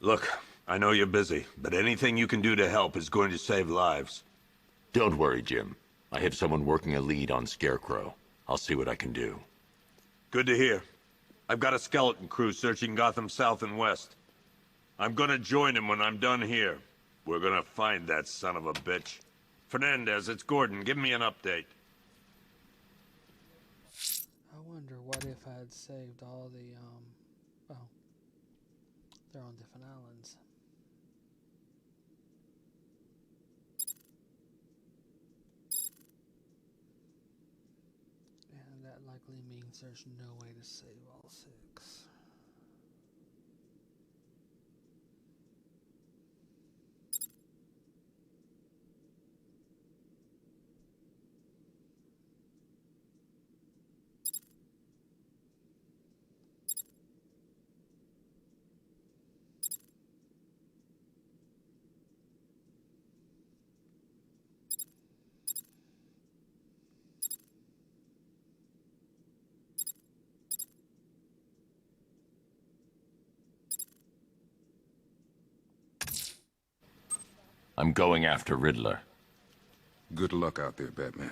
Look, I know you're busy, but anything you can do to help is going to save lives. Don't worry, Jim. I have someone working a lead on Scarecrow. I'll see what I can do. Good to hear. I've got a skeleton crew searching Gotham South and West. I'm gonna join him when I'm done here. We're gonna find that son of a bitch. Fernandez, it's Gordon. Give me an update. I wonder what if I had saved all the, well, they're on different islands. And that likely means there's no way to save all 6. I'm going after Riddler. Good luck out there, Batman.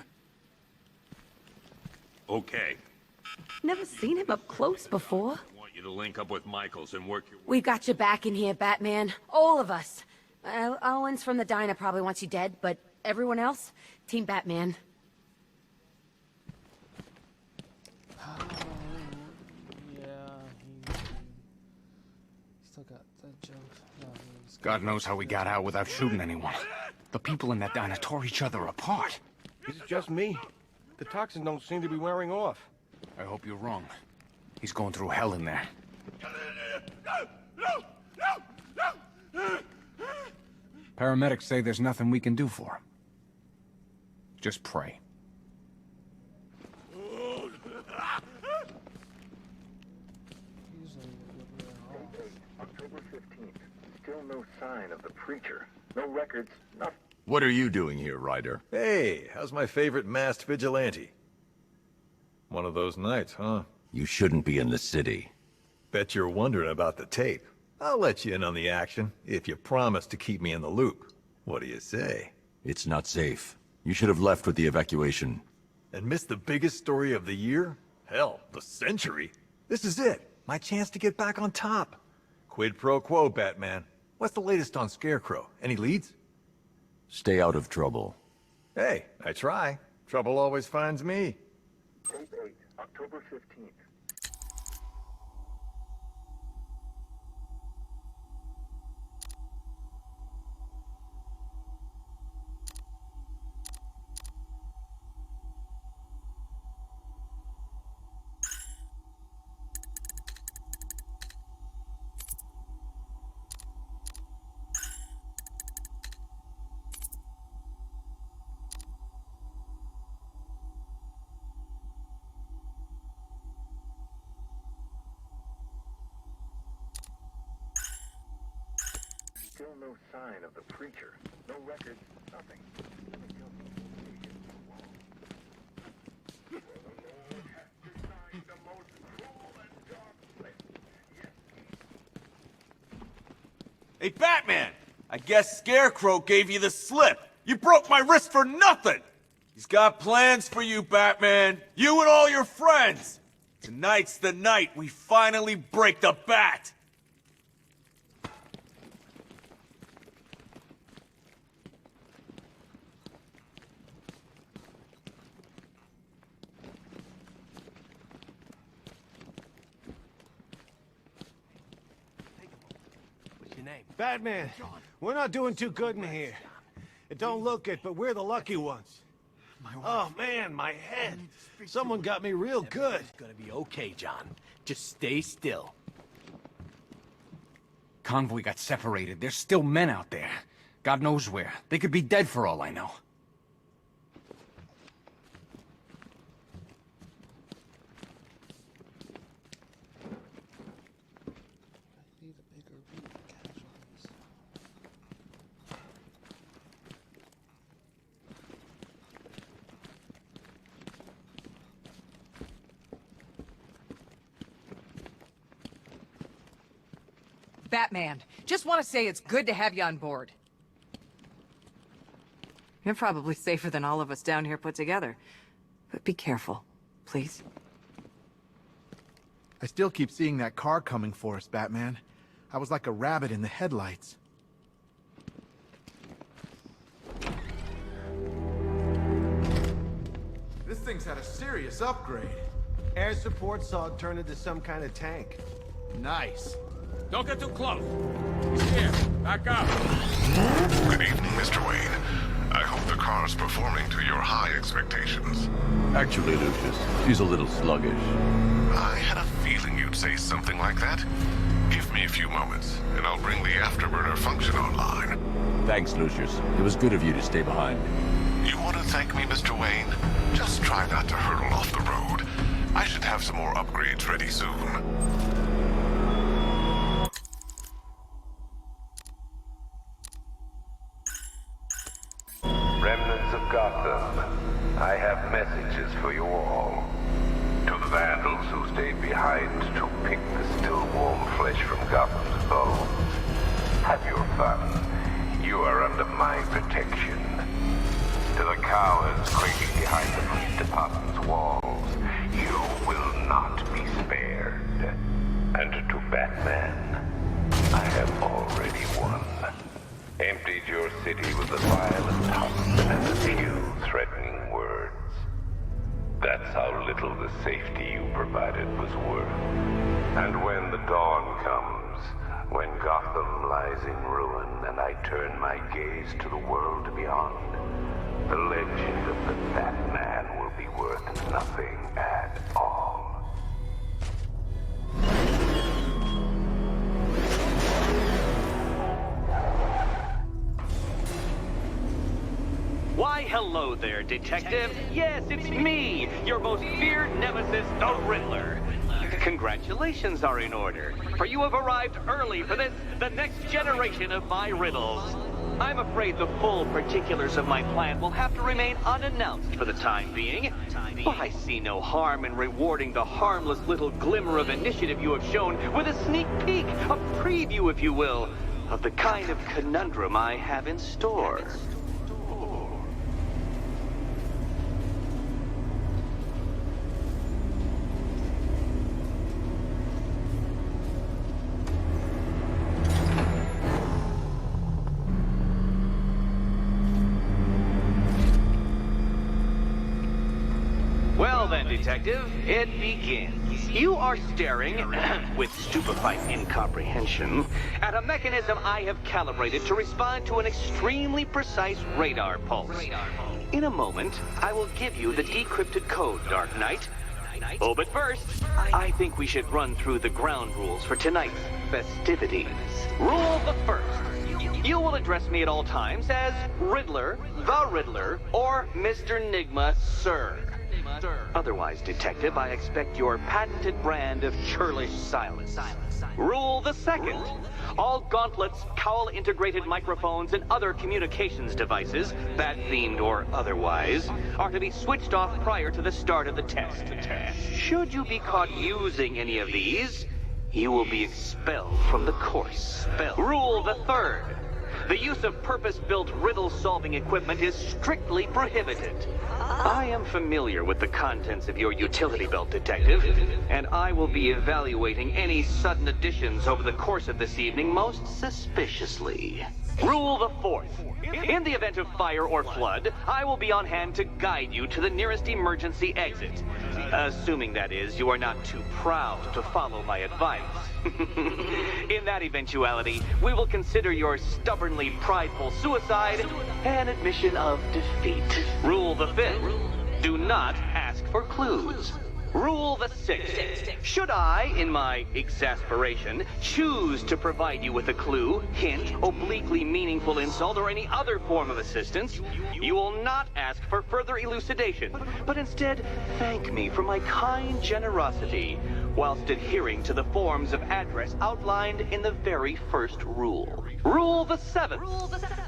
Okay. Never seen him up close before. I want you to link up with Michaels and work your way. We've got your back in here, Batman. All of us. Owens from the diner probably wants you dead, but everyone else? Team Batman. Yeah, he still got that joke. No, God knows how we got out without shooting anyone. The people in that diner tore each other apart. Is it just me? The toxins don't seem to be wearing off. I hope you're wrong. He's going through hell in there. Paramedics say there's nothing we can do for him. Just pray. usually October 15th. Still no sign of the preacher. No records, nothing. What are you doing here, Ryder? Hey, how's my favorite masked vigilante? One of those nights, huh? You shouldn't be in the city. Bet you're wondering about the tape. I'll let you in on the action, if you promise to keep me in the loop. What do you say? It's not safe. You should have left with the evacuation. And missed the biggest story of the year? Hell, the century. This is it. My chance to get back on top. Quid pro quo, Batman. What's the latest on Scarecrow? Any leads? Stay out of trouble. Hey, I try. Trouble always finds me. Tape 8, October 15th. Still no sign of the preacher. No records, nothing. Let me tell you, the Lord has designed the most cruel and dark place. Yes. Hey, Batman! I guess Scarecrow gave you the slip. You broke my wrist for nothing! He's got plans for you, Batman. You and all your friends. Tonight's the night we finally break the bat. Batman, we're not doing too good in here. It don't look it, but we're the lucky ones. Oh man, my head. Someone got me real good. It's gonna be okay, John. Just stay still. Convoy got separated. There's still men out there. God knows where. They could be dead for all I know. need a bigger beat for casualties. Batman. Just want to say it's good to have you on board. You're probably safer than all of us down here put together. But be careful, please. I still keep seeing that car coming for us, Batman. I was like a rabbit in the headlights. This thing's had a serious upgrade. Air support saw it turn into some kind of tank. Nice. Don't get too close. He's here. Back up. Good evening, Mr. Wayne. I hope the car's performing to your high expectations. Actually, Lucius, she's a little sluggish. I had a feeling you'd say something like that. Give me a few moments, and I'll bring the afterburner function online. Thanks, Lucius. It was good of you to stay behind. You want to thank me, Mr. Wayne? Just try not to hurtle off the road. I should have some more upgrades ready soon. Remnants of Gotham, I have messages for you all. To the vandals who stayed behind to pick the still warm flesh from Gotham's bones, have your fun. You are under my protection. To the cowards quaking behind the police department's walls, you will not be spared. And to Batman, I have already won. Emptied your city with a violent hunt and a few threatening words. That's how little the safety you provided was worth. And when the dawn comes, when Gotham lies in ruin and I turn my gaze to the world beyond, the legend of the Batman will be worth nothing at all. Why, hello there, Detective. Yes, it's me, your most feared nemesis, the Riddler. Congratulations are in order, for you have arrived early for this, the next generation of my riddles. I'm afraid the full particulars of my plan will have to remain unannounced for the time being, but I see no harm in rewarding the harmless little glimmer of initiative you have shown with a sneak peek, a preview, if you will, of the kind of conundrum I have in store. Well then, Detective, it begins. You are staring, with stupefied incomprehension, at a mechanism I have calibrated to respond to an extremely precise radar pulse. In a moment, I will give you the decrypted code, Dark Knight. Oh, but first, I think we should run through the ground rules for tonight's festivities. Rule the first. You will address me at all times as Riddler, the Riddler, or Mr. Nigma, sir. Otherwise, Detective, I expect your patented brand of churlish silence. Rule the second. All gauntlets, cowl-integrated microphones, and other communications devices, bat-themed or otherwise, are to be switched off prior to the start of the test. Should you be caught using any of these, you will be expelled from the course. Rule the third. The use of purpose-built riddle-solving equipment is strictly prohibited. I am familiar with the contents of your utility belt, Detective, and I will be evaluating any sudden additions over the course of this evening most suspiciously. Rule the fourth. In the event of fire or flood, I will be on hand to guide you to the nearest emergency exit. Assuming, that is, you are not too proud to follow my advice. In that eventuality, we will consider your stubbornly prideful suicide an admission of defeat. Rule the fifth. Do not ask for clues. Rule the sixth. Should I, in my exasperation, choose to provide you with a clue, hint, obliquely meaningful insult, or any other form of assistance, you will not ask for further elucidation, but instead thank me for my kind generosity, whilst adhering to the forms of address outlined in the very first rule. Rule the seventh.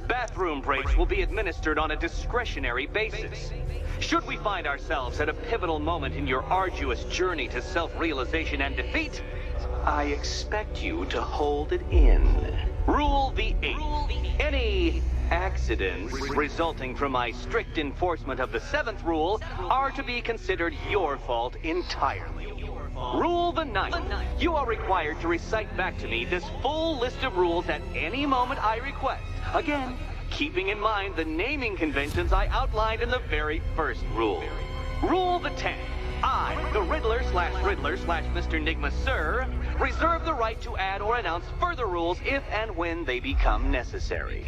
Bathroom breaks will be administered on a discretionary basis. Should we find ourselves at a pivotal moment in your arduous journey to self-realization and defeat, I expect you to hold it in. Rule the 8th. Any accidents resulting from my strict enforcement of the 7th rule are to be considered your fault entirely. Rule the 9th. You are required to recite back to me this full list of rules at any moment I request. Again, keeping in mind the naming conventions I outlined in the very first rule. Rule the 10th. I, the Riddler / Mr. Nigma Sir, reserve the right to add or announce further rules if and when they become necessary.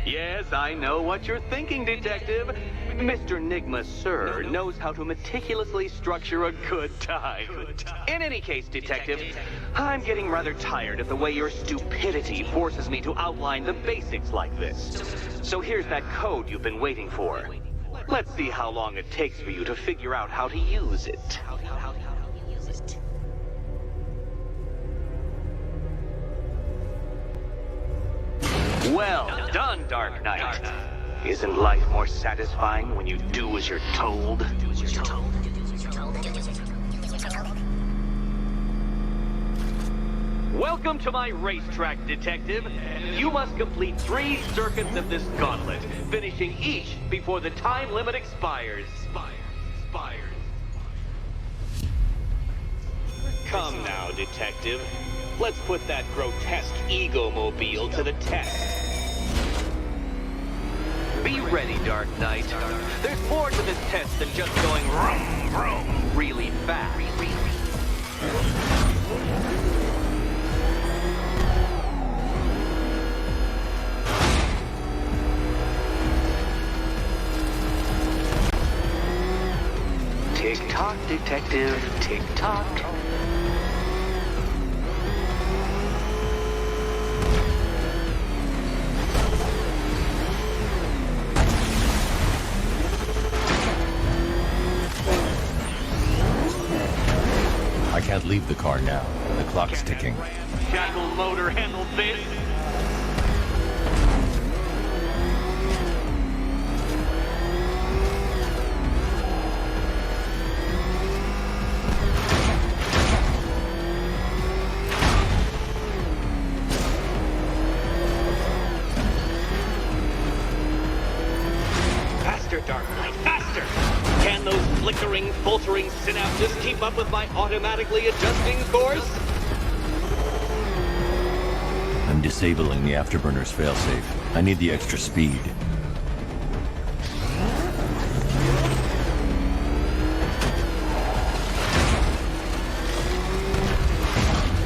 Yes, I know what you're thinking, Detective. Mr. Nigma Sir knows how to meticulously structure a good time. In any case, Detective, I'm getting rather tired of the way your stupidity forces me to outline the basics like this. So here's that code you've been waiting for. Let's see how long it takes for you to figure out how to use it. Well done, Dark Knight. Isn't life more satisfying when you do as you're told? Welcome to my racetrack, Detective. You must complete 3 circuits of this gauntlet, finishing each before the time limit expires. Come now, Detective. Let's put that grotesque ego-mobile to the test. Be ready, Dark Knight. There's more to this test than just going vroom, vroom really fast. Tick-tock, Detective, tick-tock. I can't leave the car now. The clock's ticking. Shackle motor handle this. Faster, Dark Knight, faster! Can those flickering, faltering synapses keep up with my automatically adjusting course? I'm disabling the afterburner's failsafe. I need the extra speed.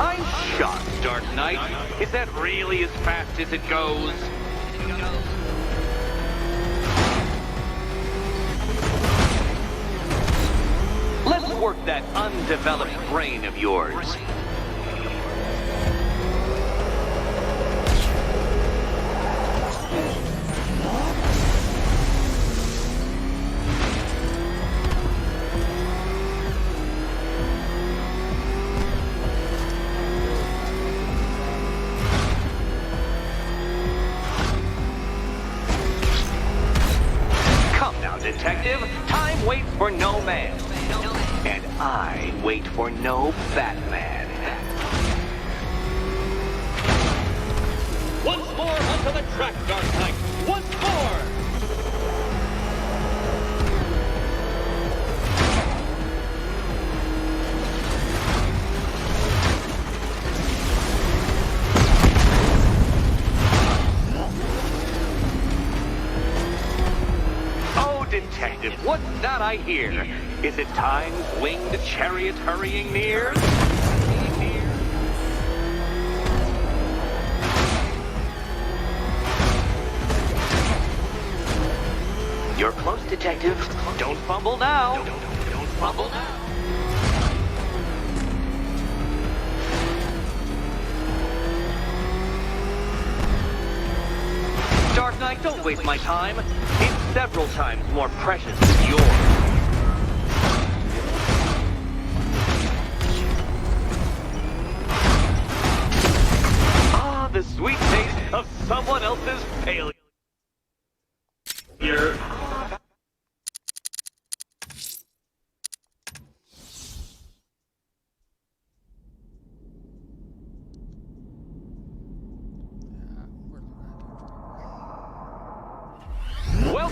I'm shocked, Dark Knight. Is that really as fast as it goes? Let's work that undeveloped brain of yours. Come now, Detective. Time waits for no man. And I wait for no Batman. Once more onto the track, Dark Knight. Once more! Oh, Detective, what's that I hear? Is it time's winged chariot hurrying near? You're close, Detective. Don't fumble now. Don't fumble now. Dark Knight, don't waste my time. It's several times more precious than yours. The sweet taste of someone else's failure.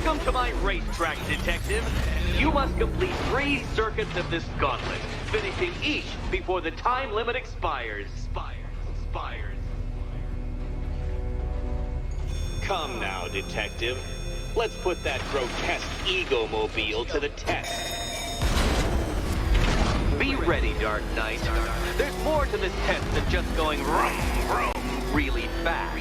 Welcome to my racetrack, Detective. You must complete 3 circuits of this gauntlet, finishing each before the time limit expires. Come now, Detective. Let's put that grotesque ego-mobile to the test. Be ready, Dark Knight. There's more to this test than just going vroom, vroom really fast.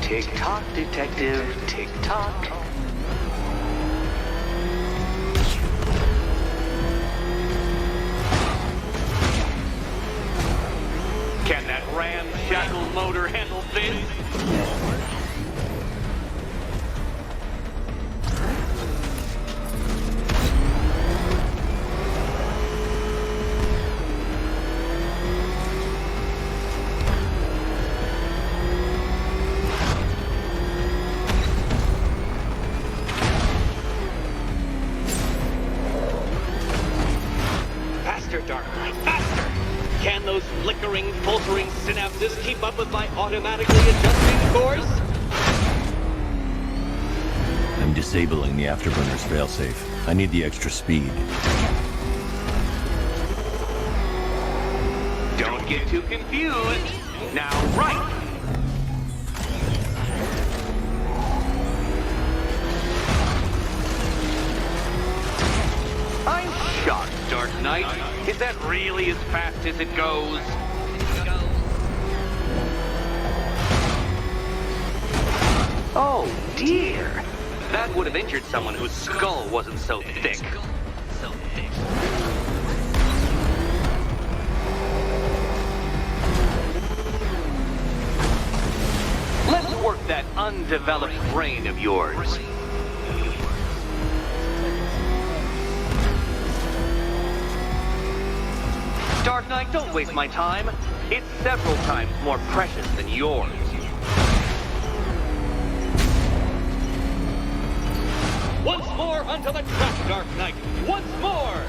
Tick-tock, Detective, tick-tock. Can that ramshackle motor handle this? Faster, Dark Knight, faster! Can those flickering, faltering synapses keep up with my automatically adjusting course? I'm disabling the afterburner's failsafe. I need the extra speed. Don't get too confused. Now, right! I'm shocked, Dark Knight. Is that really as fast as it goes? Oh, dear. That would have injured someone whose skull wasn't so thick. Let's work that undeveloped brain of yours. Dark Knight, don't waste my time. It's several times more precious than yours. Once more onto the track, Dark Knight. Once more!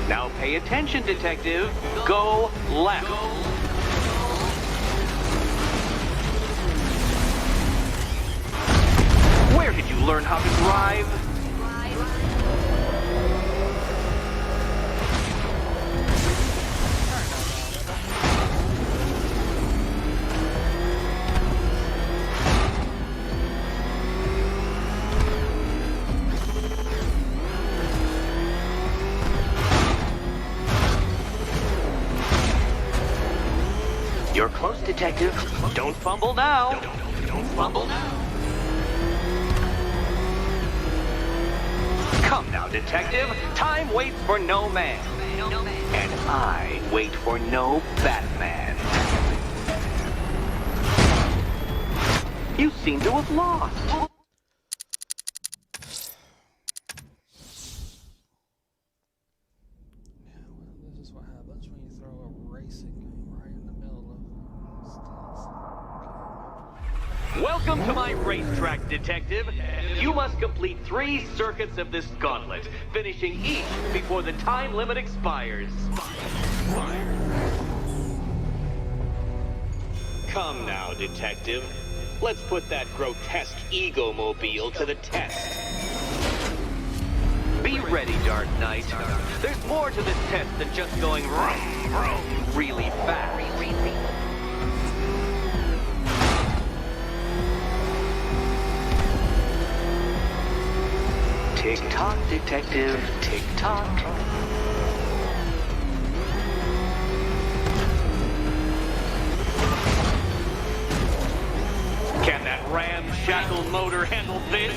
Now pay attention, Detective. Go left. Where did you learn how to drive? You're close, Detective. Don't fumble now. Don't fumble now. Come now, Detective. Time waits for no man. And I wait for no Batman. You seem to have lost. This is what happens when you throw a racing game right in the middle of stunts. Welcome to my racetrack, Detective. You must complete 3 circuits of this gauntlet, finishing each before the time limit expires. Come now, Detective. Let's put that grotesque ego-mobile to the test. Be ready, Dark Knight. There's more to this test than just going vroom, vroom really fast. Tick-tock, Detective, tick-tock. Can that ramshackle motor handle this?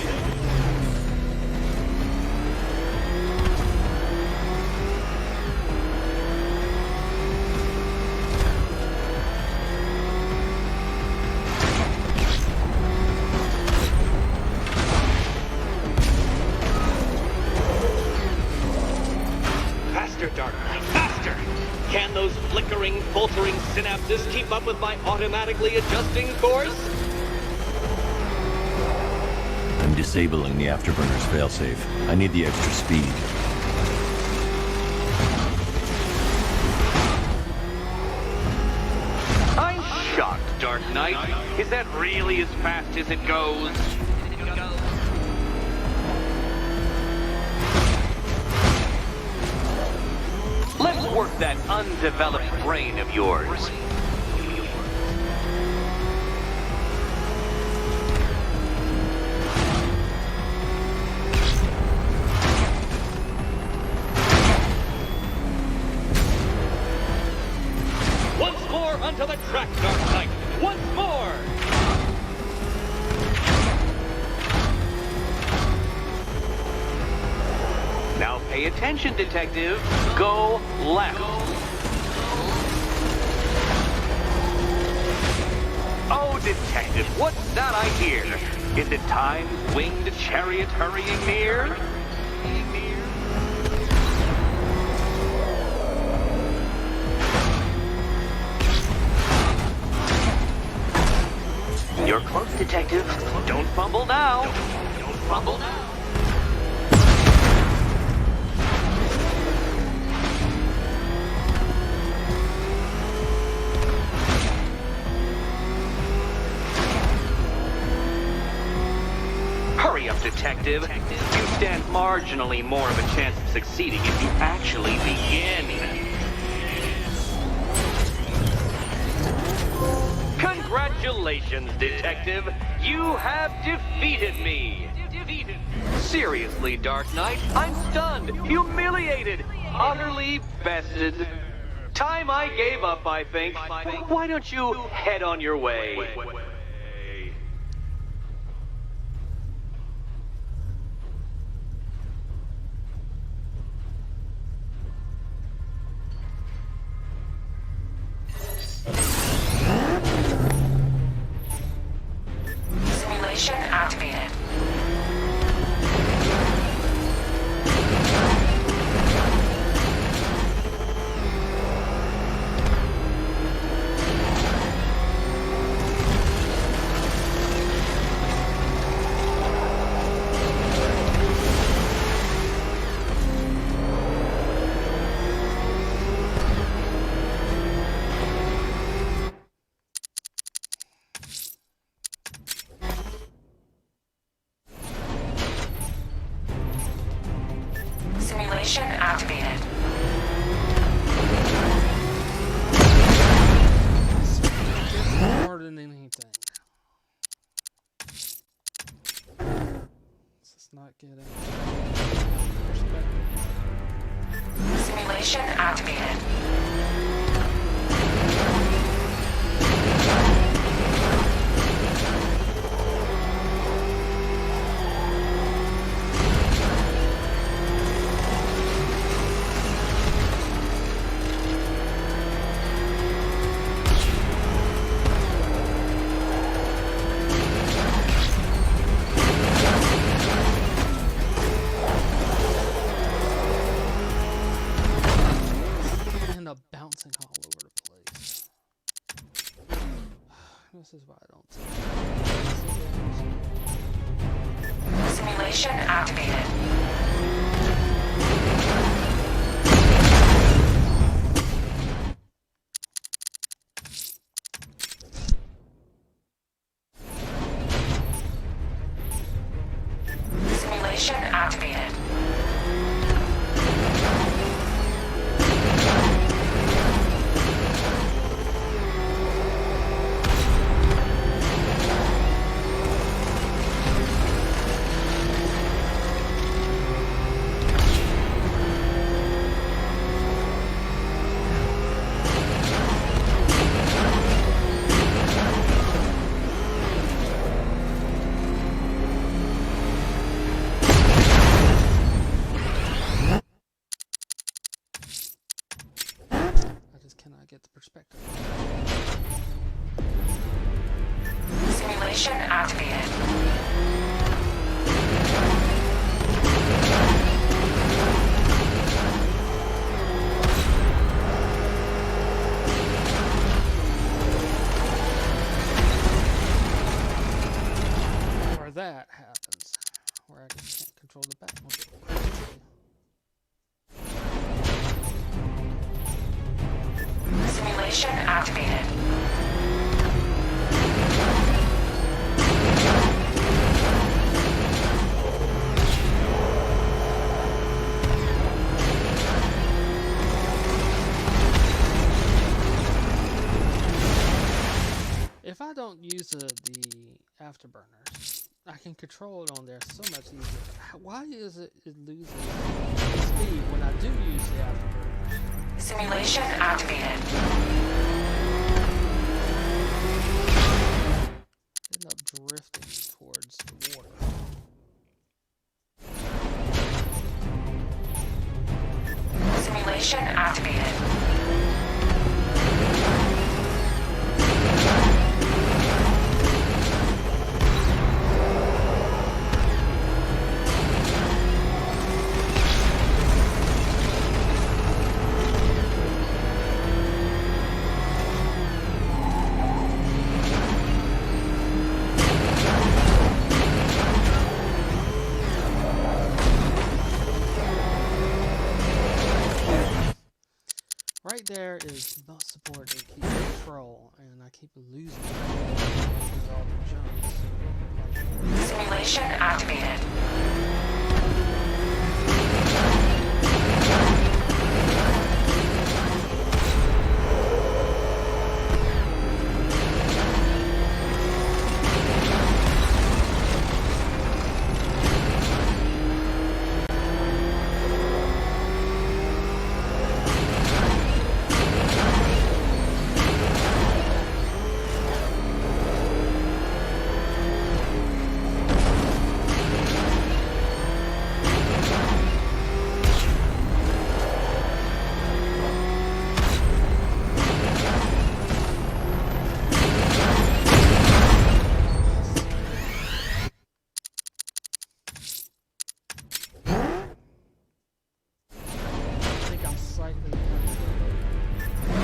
Dark Knight, faster! Can those flickering, faltering synapses keep up with my automatically adjusting course? disabling the afterburner's failsafe. I need the extra speed. I'm shocked, Dark Knight. Is that really as fast as it goes? Let's work that undeveloped brain of yours. Once more onto the track, Dark Knight. Once more! Now pay attention, detective. Go left. Oh, detective, what's that I hear? Is it time's winged chariot hurrying near? You're close, detective. Don't fumble now. Don't fumble now. Hurry up, detective. You stand marginally more of a chance of succeeding if you actually begin. Congratulations, detective. You have defeated me. Seriously, Dark Knight, I'm stunned, humiliated, utterly bested. Time I gave up, I think. Why don't you head on your way? Simulation activated. Simulation activated. More than anything. Let's just not get it. Simulation activated. Bouncing all over the place. This is why I don't. Simulation activated. Simulation activated. Cannot get the perspective. Simulation activated. Or that happens. I just can't control the Batmobile. Simulation activated. If I don't use the afterburners, I can control it on there so much easier. Why is it losing speed when I do use the afterburners? Simulation activated. End up drifting towards the water. Simulation activated. Right there is not support to keep control, and I keep losing all the jumps. Simulation activated.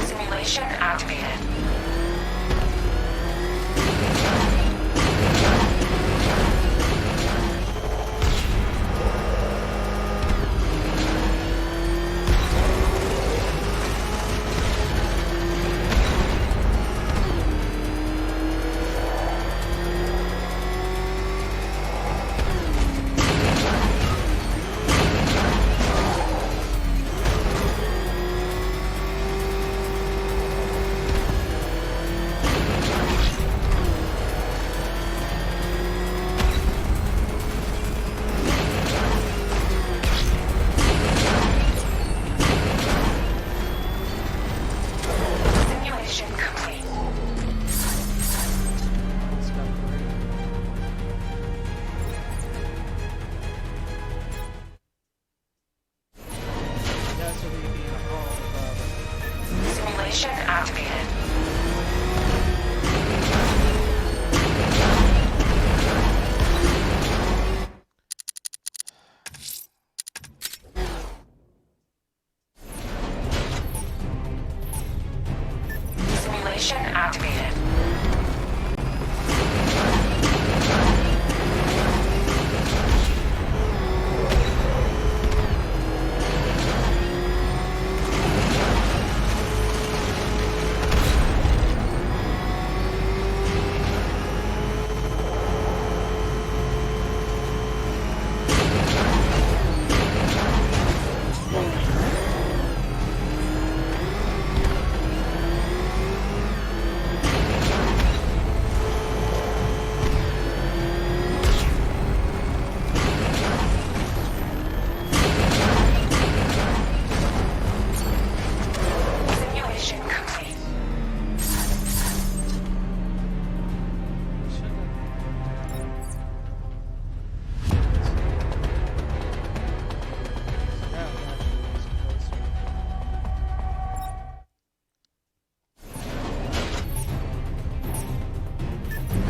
Simulation activated. Simulation activated. Simulation activated.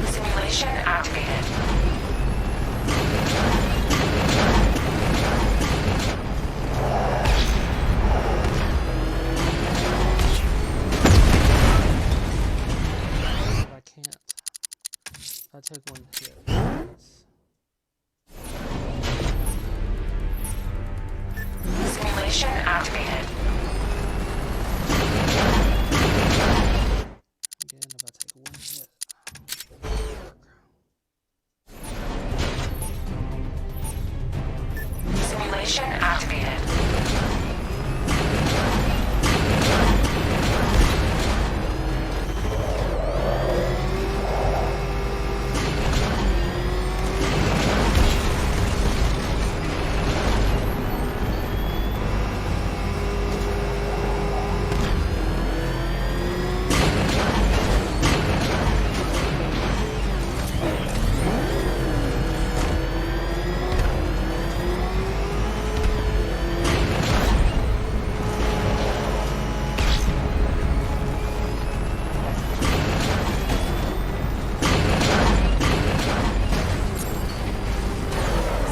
Simulation activated. But I can't. I took one hit. Simulation activated. Again, if I take one hit. Simulation activated.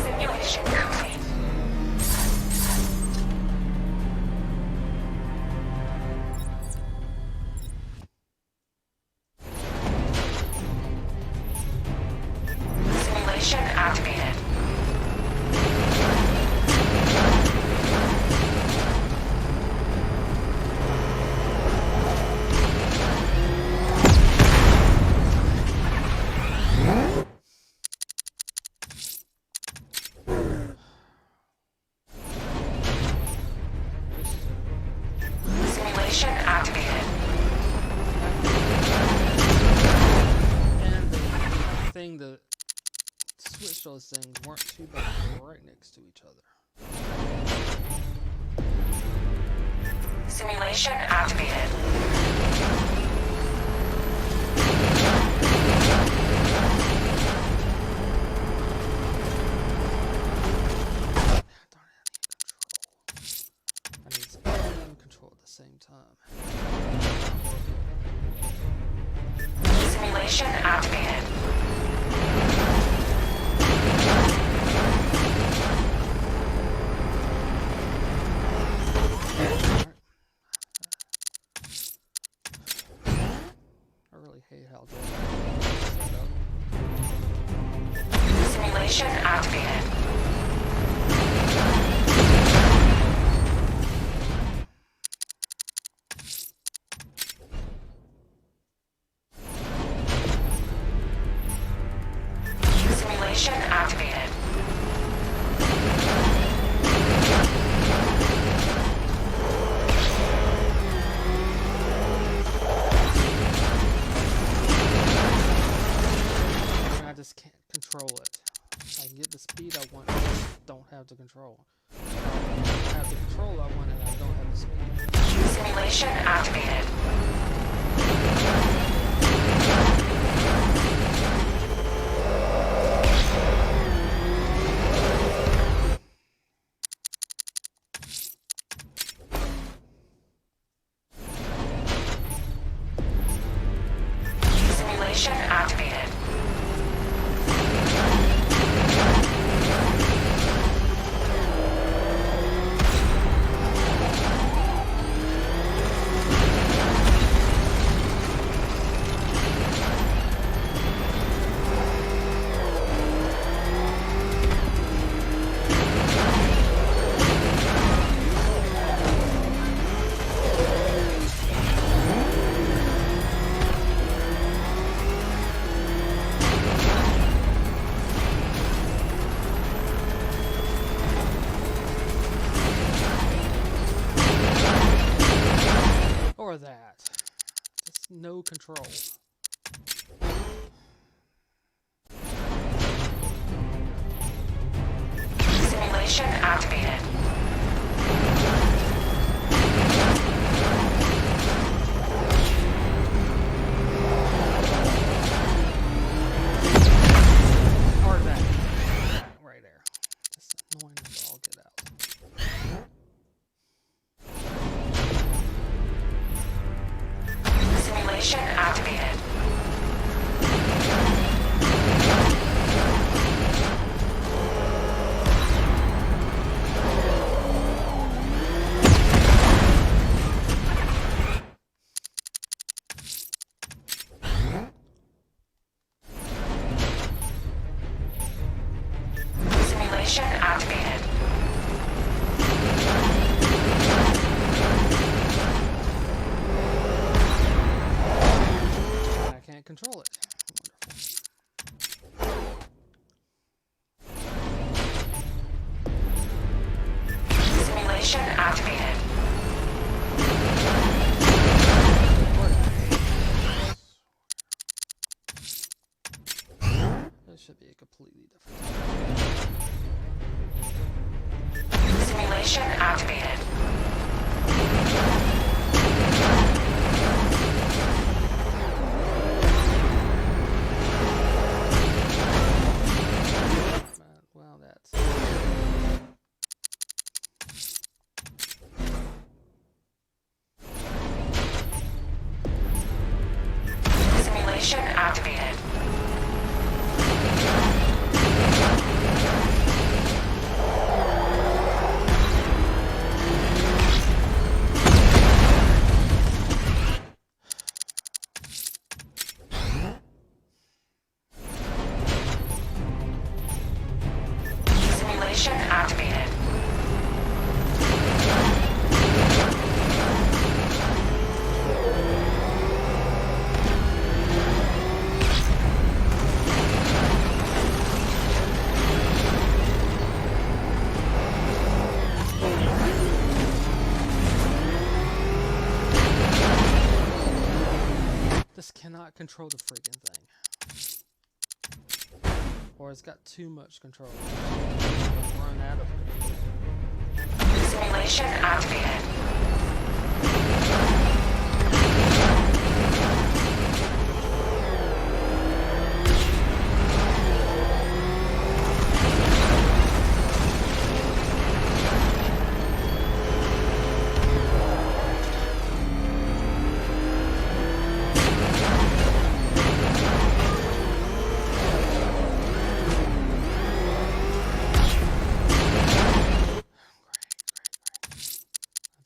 Simulation complete. Simulation activated. Simulation activated. And the thing to switch those things weren't too bad. They were right next to each other. Simulation activated. I need some control at the same time. Simulation activated. I really hate how they're set up. Simulation activated. Simulation activated. And I just can't control it. I can get the speed I want, I just don't have the control. I have the control I want and I don't have the speed. Simulation activated. Simulation activated. Or that. Just no control. Simulation activated. Or that. Right there. Just annoying as all get out. Simulation activated. Simulation activated. control it. Wonderful. Simulation activated. That should be a completely different. Simulation activated. Wow, that's... Simulation activated. Simulation activated. This cannot control the freaking thing. Or it's got too much control. Run out of control. Simulation activated.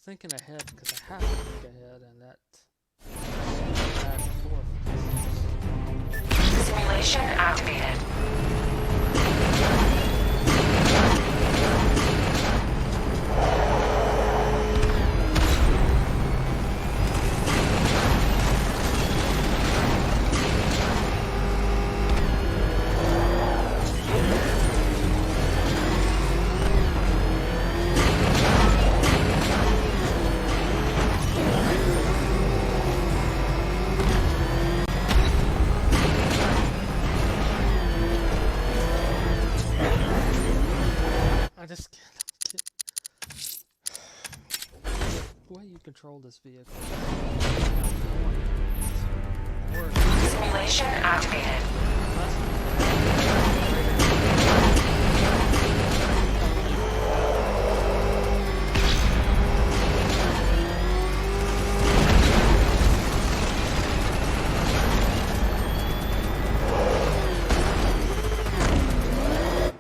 Thinking ahead because I have to think ahead, and that back and forth. Simulation activated. I just can't get the way you control this vehicle. Simulation activated.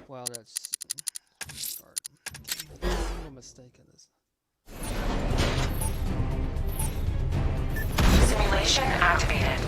Wow, that's start. Can't make a single mistake in this. Simulation activated.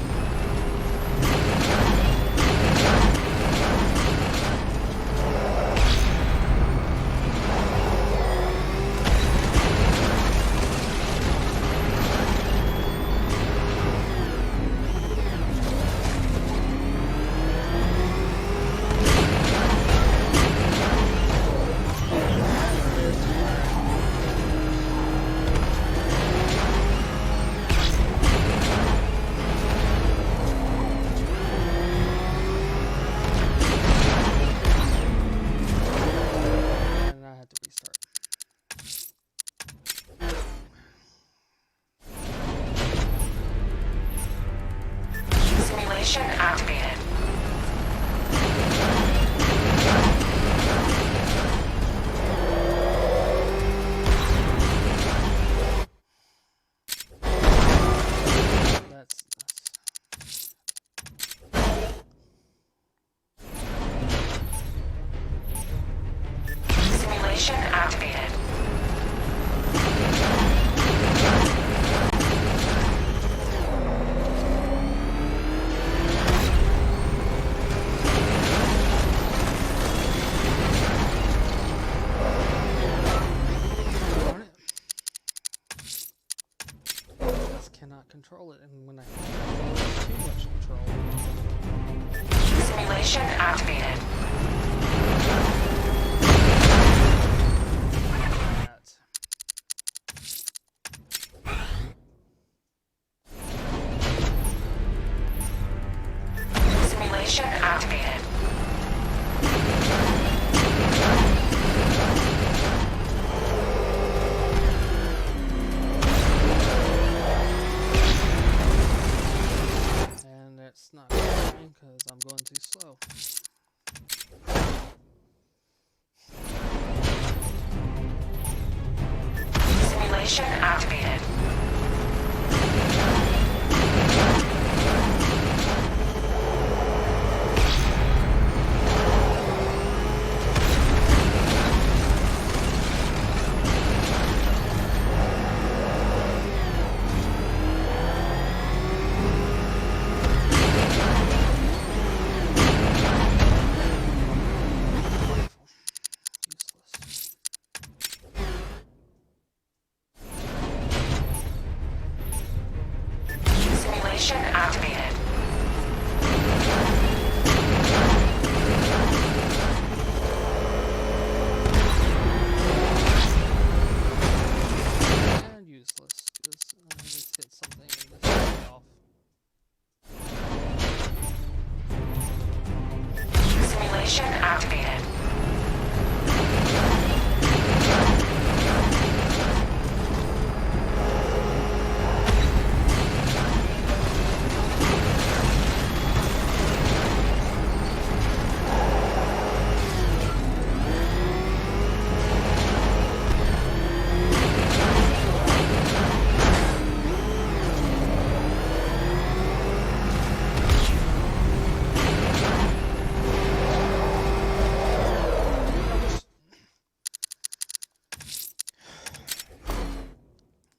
Simulation activated. Simulation activated. And it's not working because I'm going too slow. Simulation activated. Simulation activated. And useless. Just, let's get something in this off. Simulation activated.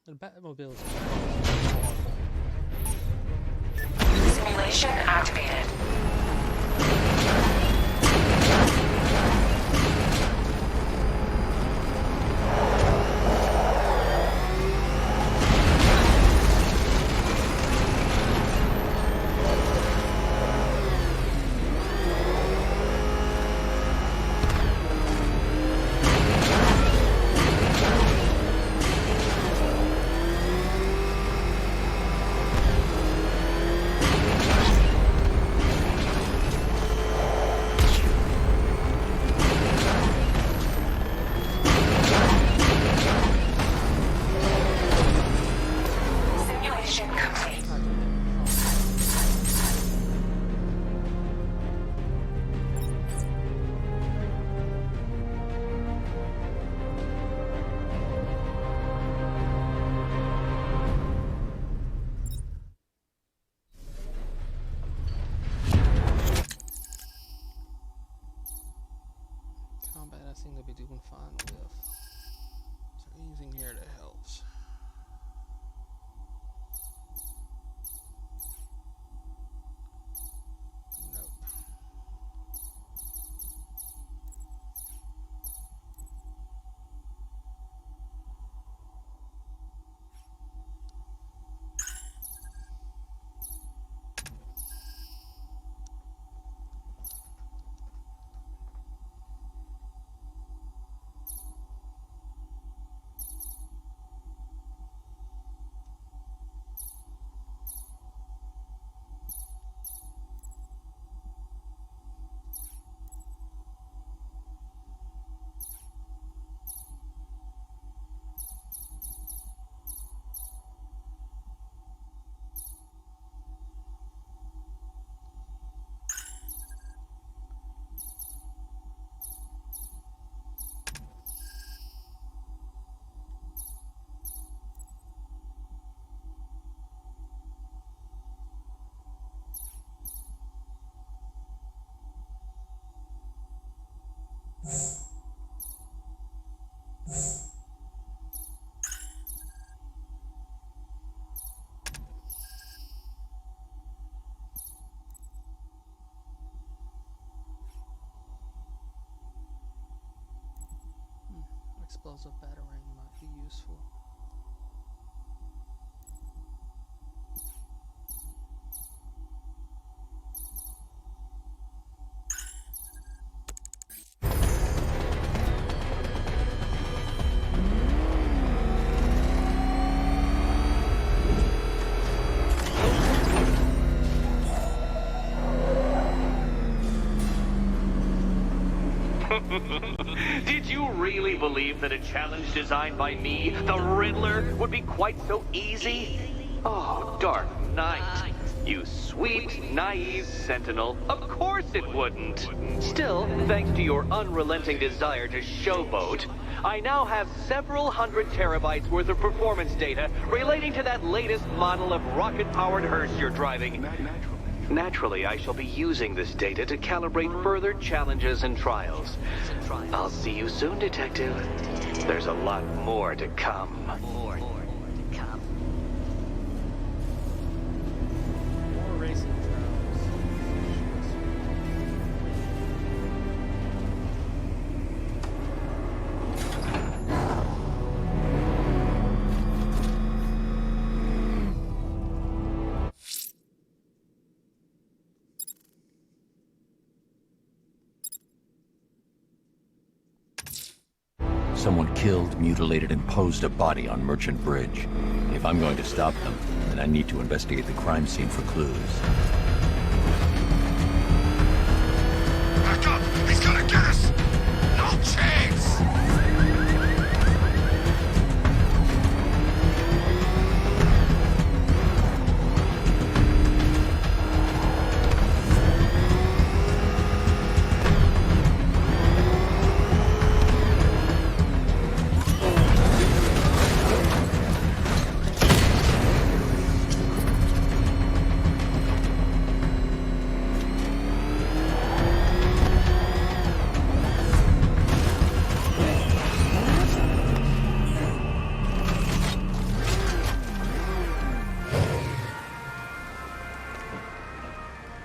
The Batmobiles. Simulation activated. Simulation complete. Combat I seem to be doing fine with. Is there anything here that helps? Nope. Explosive batarang might be useful. Did you really believe that a challenge designed by me, the Riddler, would be quite so easy? Oh, Dark Knight. You sweet, naive sentinel. Of course it wouldn't. Still, thanks to your unrelenting desire to showboat, I now have several hundred terabytes worth of performance data relating to that latest model of rocket-powered hearse you're driving. Naturally, I shall be using this data to calibrate further challenges and trials. I'll see you soon, Detective. There's a lot more to come. More racing trials. Someone killed, mutilated, and posed a body on Merchant Bridge. If I'm going to stop them, then I need to investigate the crime scene for clues. Back up! He's gonna get us! No chance!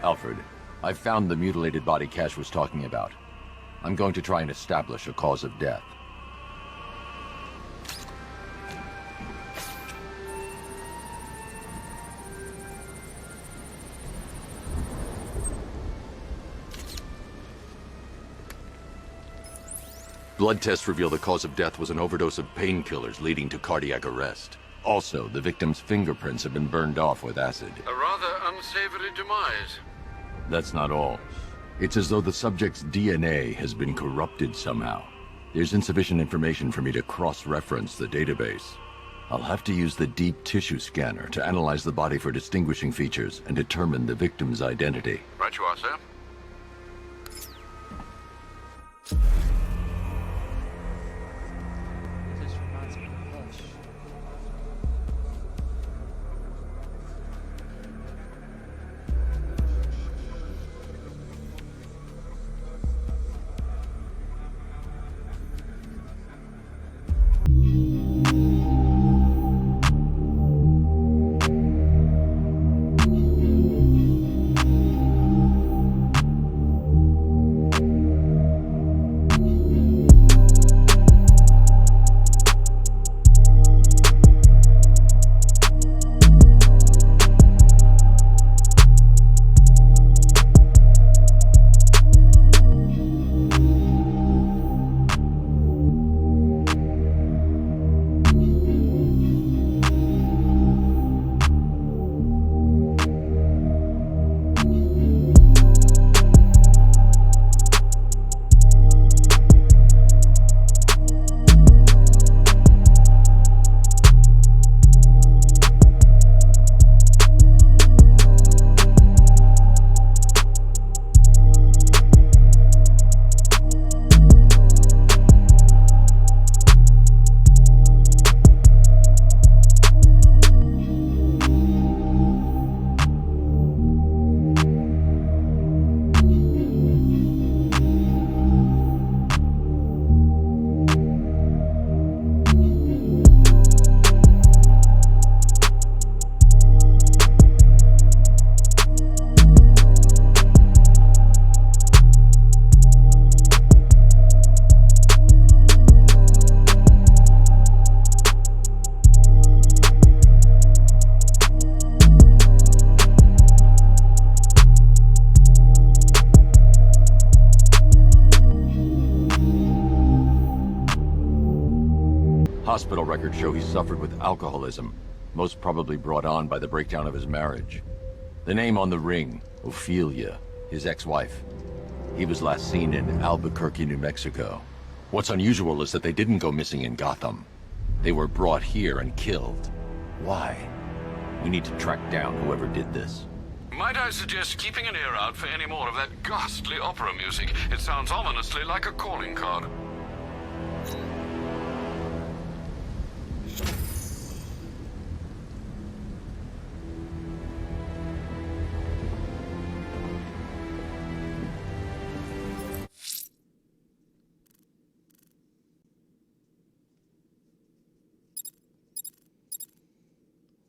Alfred, I found the mutilated body Cash was talking about. I'm going to try and establish a cause of death. Blood tests reveal the cause of death was an overdose of painkillers leading to cardiac arrest. Also, the victim's fingerprints have been burned off with acid. A rather unsavory demise. That's not all. It's as though the subject's DNA has been corrupted somehow. There's insufficient information for me to cross-reference the database. I'll have to use the deep tissue scanner to analyze the body for distinguishing features and determine the victim's identity. Right you are, sir. This reminds me of Hush. Hospital records show he suffered with alcoholism, most probably brought on by the breakdown of his marriage. The name on the ring, Ophelia, his ex-wife. He was last seen in Albuquerque, New Mexico. What's unusual is that they didn't go missing in Gotham. They were brought here and killed. Why? We need to track down whoever did this. Might I suggest keeping an ear out for any more of that ghastly opera music? It sounds ominously like a calling card.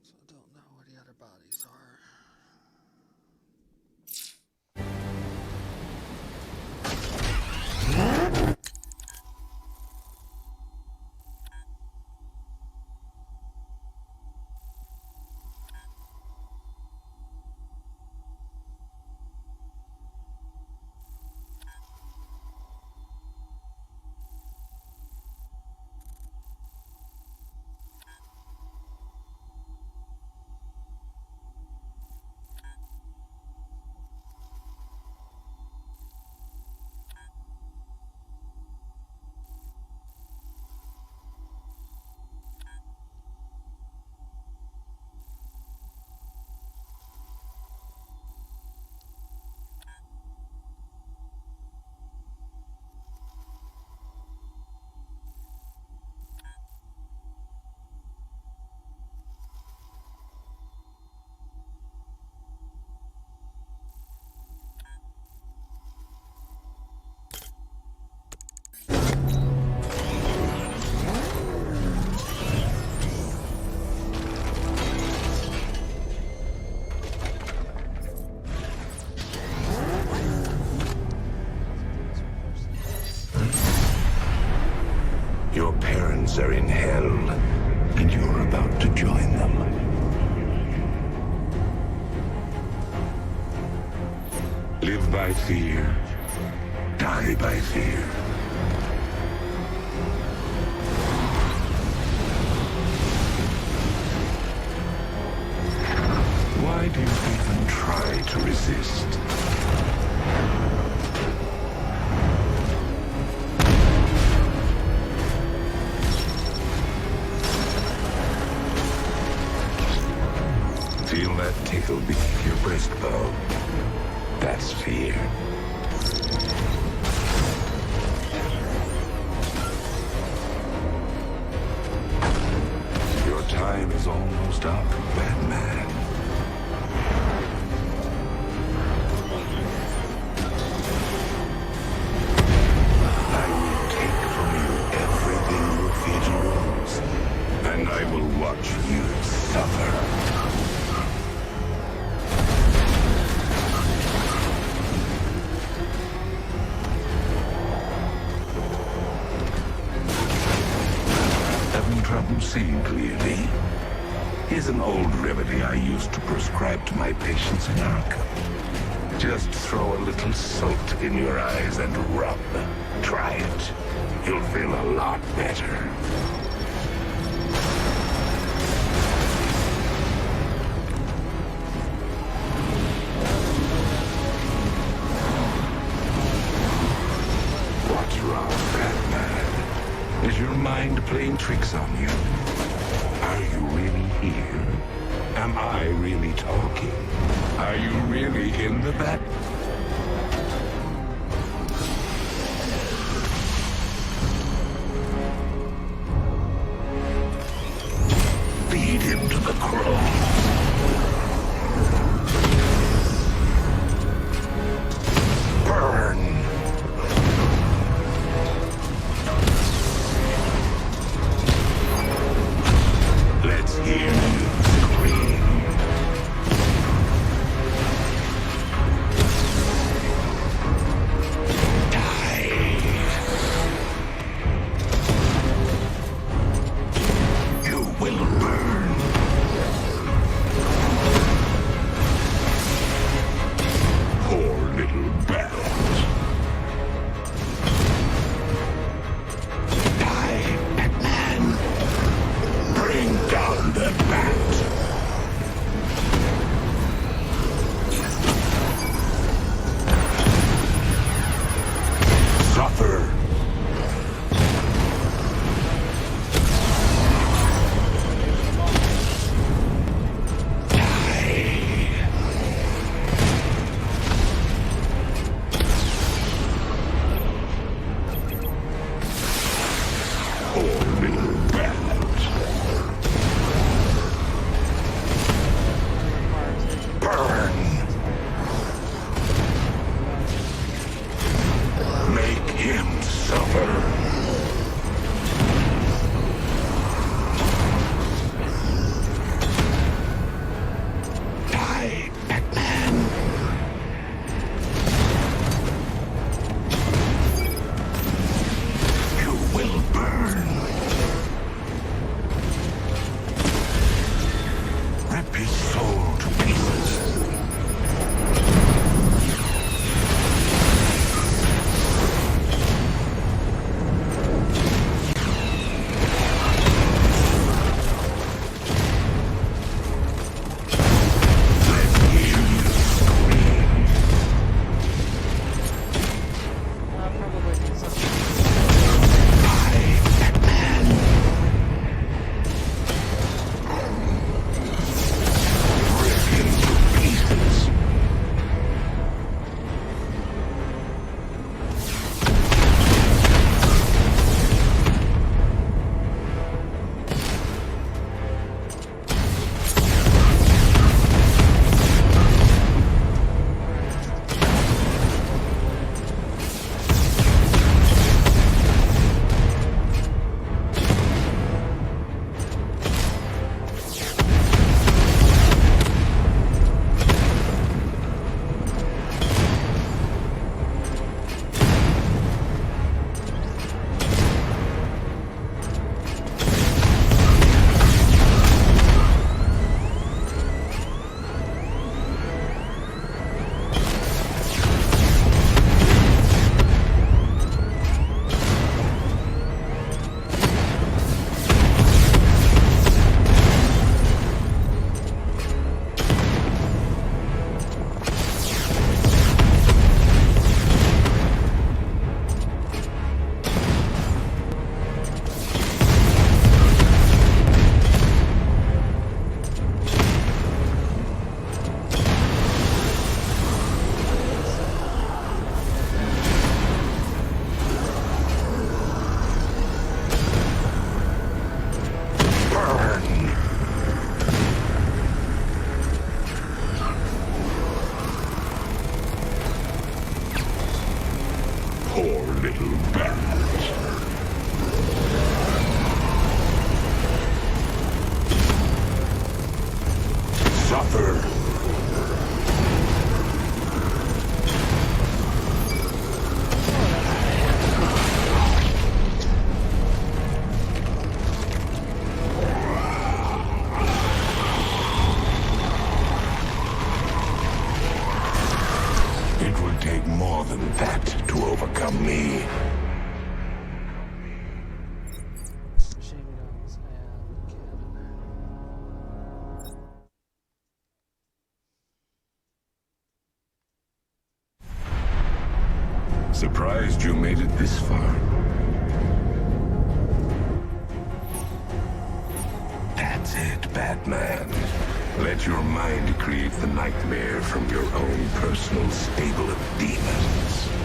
So I don't know where the other bodies are. Your parents are in hell, and you're about to join them. Live by fear, die by fear. Why do you even try to resist? Feel that tickle beneath your breastbone? That's fear. Your time is almost up, Batman. I will take from you everything your feet rules, and I will watch you suffer. Trouble seeing clearly. Here's an old remedy I used to prescribe to my patients in Arkham. Just throw a little salt in your eyes and rub. Try it. You'll feel a lot better. What's wrong, Batman? Is your mind playing tricks on you? Are you really here? Am I really talking? Are you really in the bat? Feed him to the crows. Burn! Let's hear you scream. him suffer. Die, Batman. You will burn. Rip his soul to pieces. Poor little bat. Suffer. It would take more than that to overcome me. Surprised you made it this far. That's it, Batman. Let your mind create the nightmare from your own personal stable of demons.